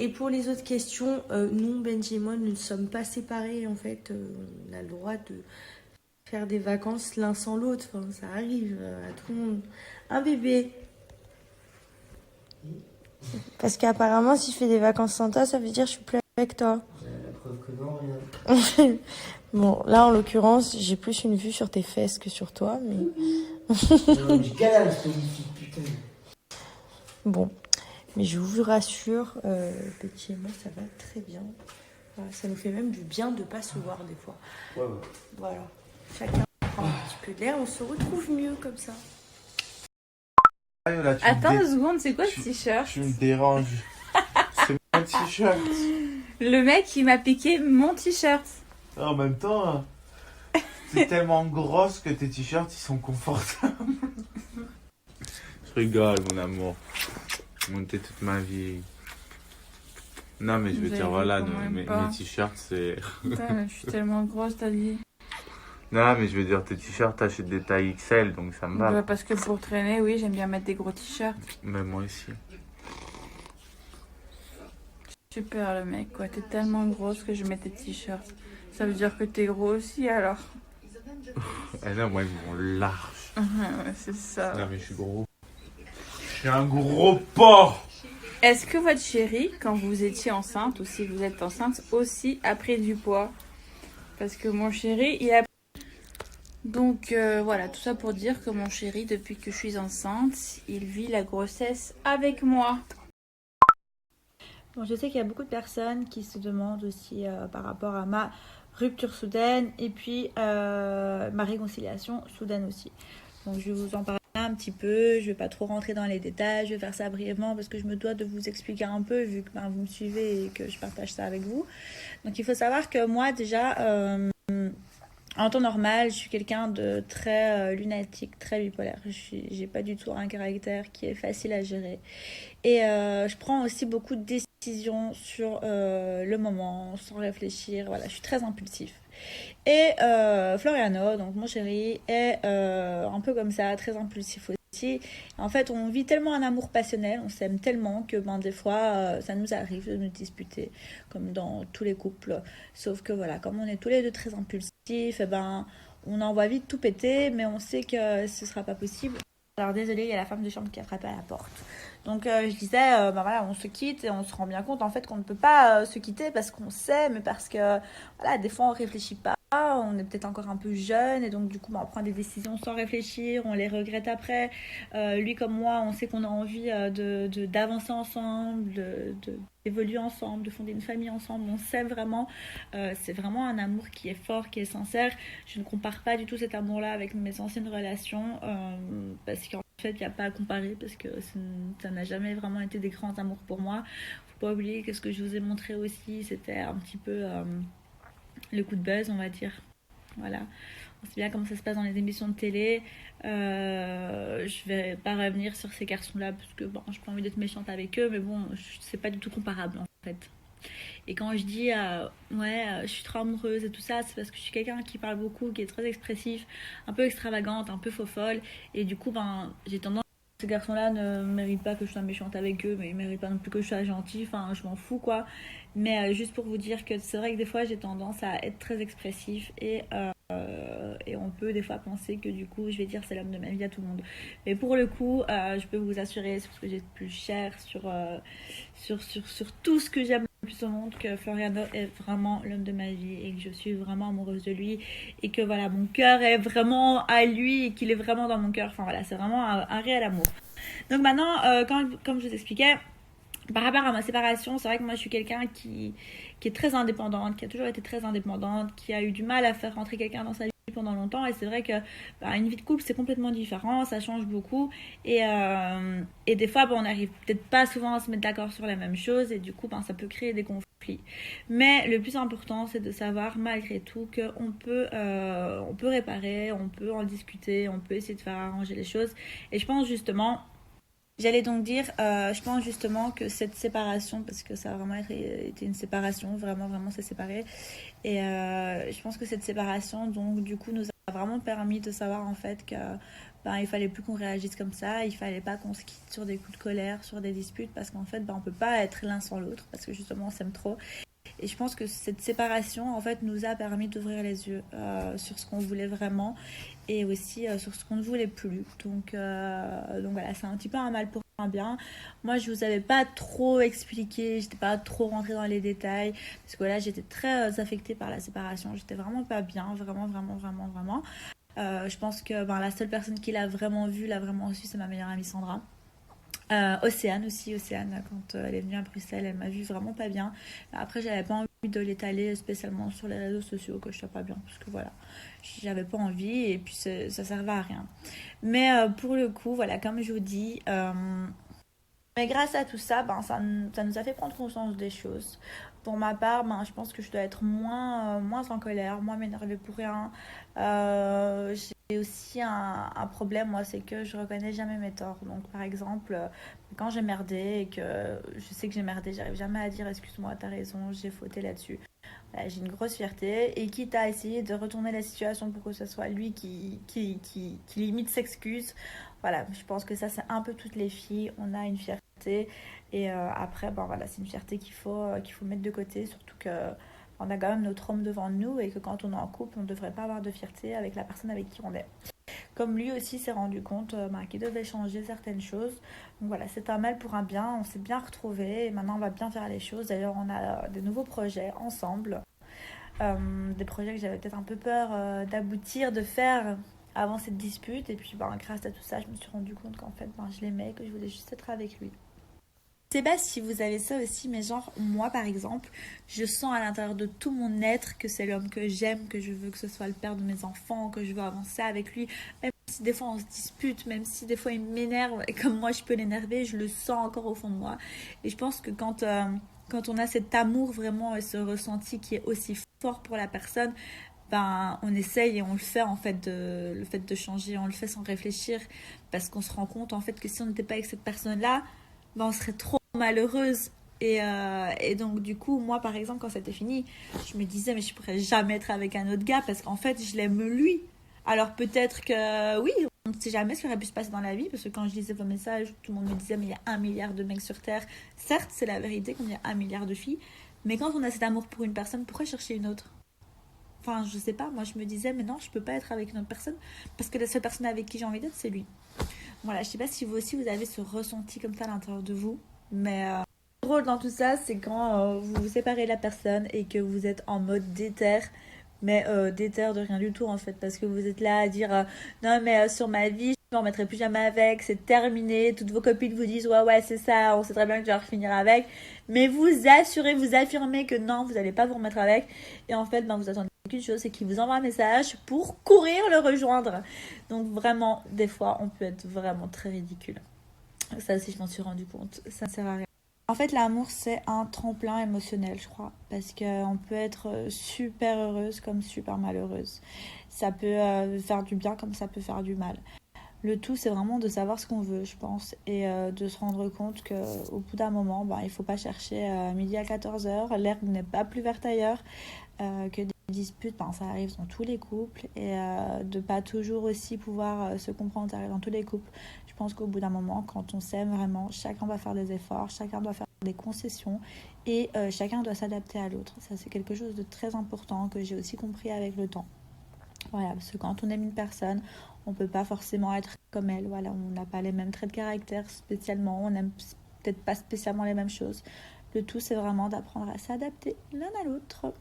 Et pour les autres questions, nous, Benji et moi, nous ne sommes pas séparés en fait. On a le droit de faire des vacances l'un sans l'autre. Enfin, ça arrive à tout le monde. Un bébé. Parce qu'apparemment, si je fais des vacances sans toi, ça veut dire que je suis plus avec toi. La preuve que non, rien. Bon, là, en l'occurrence, j'ai plus une vue sur tes fesses que sur toi, mais... Non, mais je galère, je te dis, putain. Bon, mais je vous rassure, Petit et moi, ça va très bien. Voilà, ça nous fait même du bien de pas se voir des fois. Ouais, ouais. Voilà, chacun prend un petit peu d'air, on se retrouve mieux comme ça. Là, tu Attends me 2 secondes, c'est quoi ce t-shirt? Tu me déranges. C'est mon t-shirt. Le mec, il m'a piqué mon t-shirt. En même temps, t'es tellement grosse que tes t-shirts ils sont confortables. Je rigole, mon amour. Monter toute ma vie. Non, mais je veux Vous dire, avez voilà, vu comment il me mes parle. t-shirts, c'est. Putain, mais je suis tellement grosse, t'as dit. Non, mais je veux dire, tes t-shirts, t'achètes des tailles XL, donc ça me va. Bah, parce que pour traîner, oui, j'aime bien mettre des gros t-shirts. Mais moi aussi. Super le mec, quoi. T'es tellement grosse que je mets tes t-shirts. Ça veut dire que t'es gros aussi, alors. Et là, moi, ils vont large. Ouais, c'est ça. Non, mais je suis gros. Je suis un gros porc. Est-ce que votre chérie, quand vous étiez enceinte, ou si vous êtes enceinte, aussi a pris du poids? Parce que mon chéri, il a... Donc voilà, tout ça pour dire que mon chéri, depuis que je suis enceinte, il vit la grossesse avec moi. Bon, je sais qu'il y a beaucoup de personnes qui se demandent aussi par rapport à ma rupture soudaine et puis ma réconciliation soudaine aussi. Donc je vais vous en parler un petit peu, je vais pas trop rentrer dans les détails, je vais faire ça brièvement parce que je me dois de vous expliquer un peu vu que vous me suivez et que je partage ça avec vous. Donc il faut savoir que moi déjà, en temps normal, je suis quelqu'un de très lunatique, très bipolaire. J'ai pas du tout un caractère qui est facile à gérer. Et je prends aussi beaucoup de décisions sur le moment, sans réfléchir. Voilà, je suis très impulsif. Et Floriano, donc mon chéri, est un peu comme ça, très impulsif aussi. En fait, on vit tellement un amour passionnel, on s'aime tellement que des fois, ça nous arrive de nous disputer, comme dans tous les couples. Sauf que voilà, comme on est tous les deux très impulsifs, eh ben, on envoie vite tout péter, mais on sait que ce sera pas possible. Alors désolé, il y a la femme de chambre qui a frappé à la porte. Donc je disais, voilà, on se quitte et on se rend bien compte en fait qu'on ne peut pas se quitter parce qu'on sait, mais parce que voilà, des fois on réfléchit pas, on est peut-être encore un peu jeune et donc du coup on prend des décisions sans réfléchir, on les regrette après. Lui comme moi, on sait qu'on a envie d'avancer ensemble, d'évoluer ensemble, de fonder une famille ensemble. On sait vraiment, c'est vraiment un amour qui est fort, qui est sincère. Je ne compare pas du tout cet amour-là avec mes anciennes relations parce qu'en fait, il n'y a pas à comparer parce que ça n'a jamais vraiment été des grands amours pour moi. Faut pas oublier que ce que je vous ai montré aussi, c'était un petit peu le coup de buzz, on va dire. Voilà. On sait bien comment ça se passe dans les émissions de télé. Je vais pas revenir sur ces garçons-là parce que bon, j'ai pas envie d'être méchante avec eux, mais bon, c'est pas du tout comparable en fait. Et quand je dis je suis trop amoureuse et tout ça, c'est parce que je suis quelqu'un qui parle beaucoup, qui est très expressif, un peu extravagante, un peu faux folle. Et du coup, j'ai tendance. Ces garçons-là ne méritent pas que je sois méchante avec eux, mais ils méritent pas non plus que je sois gentille. Enfin, je m'en fous quoi. Mais juste pour vous dire que c'est vrai que des fois j'ai tendance à être très expressif et on peut des fois penser que du coup je vais dire c'est l'homme de ma vie à tout le monde. Mais pour le coup, je peux vous assurer, c'est parce que j'ai le plus cher sur tout ce que j'aime le plus au monde que Floriano est vraiment l'homme de ma vie et que je suis vraiment amoureuse de lui et que voilà, mon cœur est vraiment à lui et qu'il est vraiment dans mon cœur. Enfin voilà, c'est vraiment un réel amour. Donc maintenant, comme je vous expliquais, par rapport à ma séparation, c'est vrai que moi je suis quelqu'un qui est très indépendante, qui a toujours été très indépendante, qui a eu du mal à faire rentrer quelqu'un dans sa vie pendant longtemps. Et c'est vrai que une vie de couple c'est complètement différent, ça change beaucoup. Et des fois on n'arrive peut-être pas souvent à se mettre d'accord sur la même chose et du coup ça peut créer des conflits. Mais le plus important c'est de savoir malgré tout qu'on on peut réparer, on peut en discuter, on peut essayer de faire arranger les choses. Et je pense justement... J'allais donc dire, je pense justement que cette séparation, parce que ça a vraiment été une séparation, vraiment, vraiment s'est séparé. Et je pense que cette séparation, donc, du coup, nous a vraiment permis de savoir en fait que il fallait plus qu'on réagisse comme ça, il fallait pas qu'on se quitte sur des coups de colère, sur des disputes, parce qu'en fait on peut pas être l'un sans l'autre, parce que justement on s'aime trop. Et je pense que cette séparation en fait nous a permis d'ouvrir les yeux sur ce qu'on voulait vraiment et aussi sur ce qu'on ne voulait plus. Donc voilà, c'est un petit peu un mal pour un bien. Moi je vous avais pas trop expliqué, j'étais pas trop rentrée dans les détails, parce que là j'étais très affectée par la séparation, j'étais vraiment pas bien, vraiment. Je pense que la seule personne qui l'a vraiment vu, l'a vraiment su, c'est ma meilleure amie Sandra. Océane aussi, quand elle est venue à Bruxelles, elle m'a vu vraiment pas bien. Après j'avais pas envie de l'étaler spécialement sur les réseaux sociaux que je sois pas bien, parce que voilà, j'avais pas envie et puis ça servait à rien. Mais pour le coup, voilà, comme je vous dis, mais grâce à tout ça, ça nous a fait prendre conscience des choses. Pour ma part, je pense que je dois être moins en colère, moins m'énerver pour rien. J'ai aussi un problème, moi, c'est que je reconnais jamais mes torts. Donc, par exemple, quand j'ai merdé et que je sais que j'ai merdé, j'arrive jamais à dire excuse-moi, t'as raison, j'ai fauté là-dessus. Voilà, j'ai une grosse fierté et quitte à essayer de retourner la situation pour que ce soit lui qui limite s'excuse. Voilà, je pense que ça, c'est un peu toutes les filles. On a une fierté et après, voilà, c'est une fierté qu'il faut mettre de côté, surtout que on a quand même notre homme devant nous et que quand on est en couple, on ne devrait pas avoir de fierté avec la personne avec qui on est. Comme lui aussi s'est rendu compte qu'il devait changer certaines choses. Donc voilà, c'est un mal pour un bien, on s'est bien retrouvés et maintenant on va bien faire les choses. D'ailleurs, on a des nouveaux projets ensemble. Des projets que j'avais peut-être un peu peur d'aboutir, de faire avant cette dispute. Et puis grâce à tout ça, je me suis rendu compte qu'en fait, je l'aimais et que je voulais juste être avec lui. Je sais pas si vous avez ça aussi, mais genre moi par exemple, je sens à l'intérieur de tout mon être que c'est l'homme que j'aime, que je veux que ce soit le père de mes enfants, que je veux avancer avec lui, même si des fois on se dispute, même si des fois il m'énerve et comme moi je peux l'énerver, je le sens encore au fond de moi. Et je pense que quand on a cet amour vraiment et ce ressenti qui est aussi fort pour la personne, on essaye et on le fait en fait, le fait de changer, on le fait sans réfléchir, parce qu'on se rend compte en fait que si on n'était pas avec cette personne-là, on serait trop malheureuse. Et donc du coup, moi par exemple, quand c'était fini, je me disais mais je pourrais jamais être avec un autre gars parce qu'en fait je l'aime lui. Alors peut-être que oui, on ne sait jamais ce qui aurait pu se passer dans la vie, parce que quand je lisais vos messages, tout le monde me disait mais il y a 1 milliard de mecs sur Terre. Certes, c'est la vérité qu'il y a 1 milliard de filles, mais quand on a cet amour pour une personne, pourquoi chercher une autre? Enfin, je sais pas, moi je me disais mais non, je peux pas être avec une autre personne parce que la seule personne avec qui j'ai envie d'être, c'est lui. Voilà, je sais pas si vous aussi vous avez ce ressenti comme ça à l'intérieur de vous, mais le drôle dans tout ça, c'est quand vous vous séparez de la personne et que vous êtes en mode déter, mais déter de rien du tout en fait, parce que vous êtes là à dire non mais sur ma vie, je ne me remettrai plus jamais avec, c'est terminé, toutes vos copines vous disent ouais c'est ça, on sait très bien que tu vas finir avec, mais vous assurez, vous affirmez que non, vous n'allez pas vous remettre avec, et en fait vous attendez qu'une chose, c'est qu'il vous envoie un message pour courir le rejoindre. Donc vraiment, des fois, on peut être vraiment très ridicule. Ça aussi, je m'en suis rendu compte. Ça ne sert à rien. En fait, l'amour, c'est un tremplin émotionnel, je crois. Parce qu'on peut être super heureuse comme super malheureuse. Ça peut faire du bien comme ça peut faire du mal. Le tout, c'est vraiment de savoir ce qu'on veut, je pense. Et de se rendre compte qu'au bout d'un moment, il ne faut pas chercher midi à 14h. L'herbe n'est pas plus verte ailleurs. Que des disputes, ça arrive dans tous les couples. Et de pas toujours aussi pouvoir se comprendre, ça arrive dans tous les couples. Je pense qu'au bout d'un moment, quand on s'aime vraiment, chacun doit faire des efforts, chacun doit faire des concessions et chacun doit s'adapter à l'autre. Ça, c'est quelque chose de très important que j'ai aussi compris avec le temps. Voilà, parce que quand on aime une personne, on peut pas forcément être comme elle. Voilà, on n'a pas les mêmes traits de caractère spécialement, on n'aime peut-être pas spécialement les mêmes choses. Le tout, c'est vraiment d'apprendre à s'adapter l'un à l'autre.